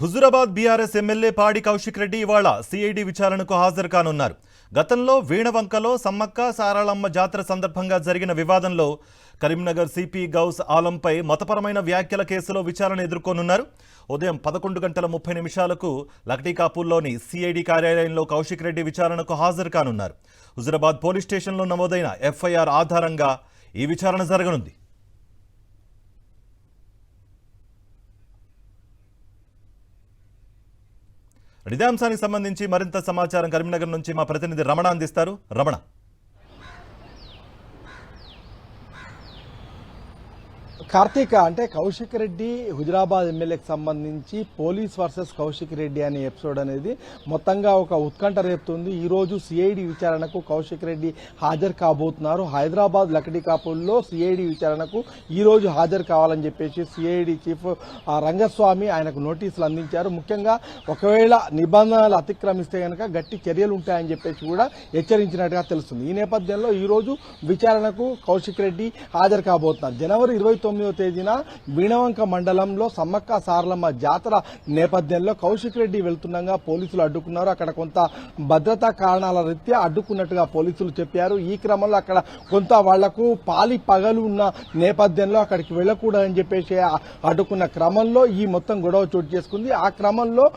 Huzurabad BRS MLA పాడి కౌశిక్ రెడ్డి ఇవాళ CID విచారణకు హాజరు కానున్నారు. గతంలో వీణవంకలో సమ్మక్క సారాళమ్మ జాతర సందర్భంగా జరిగిన వివాదంలో కరీంనగర్ సిపి గౌస్ ఆలంపై మతపరమైన వ్యాఖ్యల కేసులో విచారణ ఎదుర్కొనున్నారు. ఉదయం 11:30 లక్టీకాపూర్లోని సిఐడి కార్యాలయంలో కౌశిక్ రెడ్డి విచారణకు హాజరు కానున్నారు. హుజురాబాద్ పోలీస్ స్టేషన్లో నమోదైన ఎఫ్ఐఆర్ ఆధారంగా ఈ విచారణ జరగనుంది. ఇదే అంశానికి సంబంధించి మరింత సమాచారం కరీంనగర్ నుంచి మా ప్రతినిధి రమణ అందిస్తారు. రమణ, కార్తీక, అంటే కౌశిక్ రెడ్డి హుజురాబాద్ ఎమ్మెల్యేకి సంబంధించి పోలీస్ వర్సెస్ కౌశిక్ రెడ్డి అనే ఎపిసోడ్ అనేది మొత్తంగా ఒక ఉత్కంఠ రేపుతుంది. ఈ రోజు సిఐడి విచారణకు కౌశిక్ రెడ్డి హాజరు కాబోతున్నారు. హైదరాబాద్ లక్డీకాపూల్లో సిఐడి విచారణకు ఈ రోజు హాజరు కావాలని చెప్పేసి సిఐడి చీఫ్ రంగస్వామి ఆయనకు నోటీసులు అందించారు. ముఖ్యంగా ఒకవేళ నిబంధనలు అతిక్రమిస్తే కనుక గట్టి చర్యలు ఉంటాయని చెప్పేసి కూడా హెచ్చరించినట్టుగా తెలుస్తుంది. ఈ నేపథ్యంలో ఈ రోజు విచారణకు కౌశిక్ రెడ్డి హాజరు కాబోతున్నారు. జనవరి 29వ తేదీన వీణవంక మండలంలో సమ్మక్క సారలమ్మ జాతర నేపథ్యంలో కౌశిక్ రెడ్డి వెళ్తుండగా పోలీసులు అడ్డుకున్నారు. అక్కడ కొంత భద్రతా కారణాల రీత్యా అడ్డుకున్నట్టుగా పోలీసులు చెప్పారు. ఈ క్రమంలో అక్కడ కొంత వాళ్లకు పాలి పగలు ఉన్న నేపథ్యంలో అక్కడికి వెళ్లకూడదని చెప్పేసి అడ్డుకున్న క్రమంలో ఈ మొత్తం గొడవ చోటు చేసుకుంది. ఆ క్రమంలో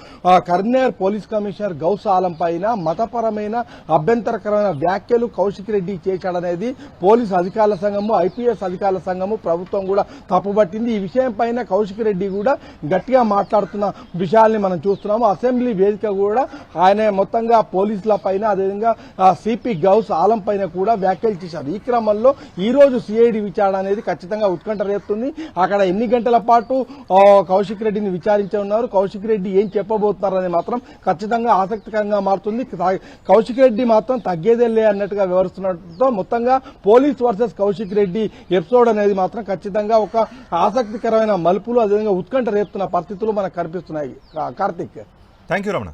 కరీంనగర్ పోలీస్ కమిషనర్ గౌస్ ఆలం పైన మతపరమైన అభ్యంతరకరమైన వ్యాఖ్యలు కౌశిక్ రెడ్డి చేశాడనేది పోలీసు అధికారుల సంఘము, ఐపీఎస్ అధికారుల సంఘము, ప్రభుత్వం కూడా తప్పుబట్టింది. ఈ విషయం పైన కౌశిక్ రెడ్డి కూడా గట్టిగా మాట్లాడుతున్న విషయాల్ని మనం చూస్తున్నాము. అసెంబ్లీ వేదిక కూడా ఆయన మొత్తంగా పోలీసుల పైన, అదేవిధంగా సిపి గౌస్ ఆలం పైన కూడా వ్యాఖ్యలు చేశారు. ఈ క్రమంలో ఈ రోజు సిఐడి విచారణ అనేది ఖచ్చితంగా ఉత్కంఠ రేపుతుంది. అక్కడ ఎన్ని గంటల పాటు కౌశిక్ రెడ్డిని విచారించనున్నారు, కౌశిక్ రెడ్డి ఏం చెప్పబోతున్నారని మాత్రం ఖచ్చితంగా ఆసక్తికరంగా మారుతుంది. కౌశిక్ రెడ్డి మాత్రం తగ్గేదేలే అన్నట్టుగా వివరిస్తున్నట్టు మొత్తంగా police versus Kaushik Reddy episode అనేది మాత్రం ఖచ్చితంగా ఒక ఆసక్తికరమైన మలుపులు, అదేవిధంగా ఉత్కంఠ రేపుతున్న పరిస్థితులు మనకు కనిపిస్తున్నాయి. Karthik, thank you Ramana.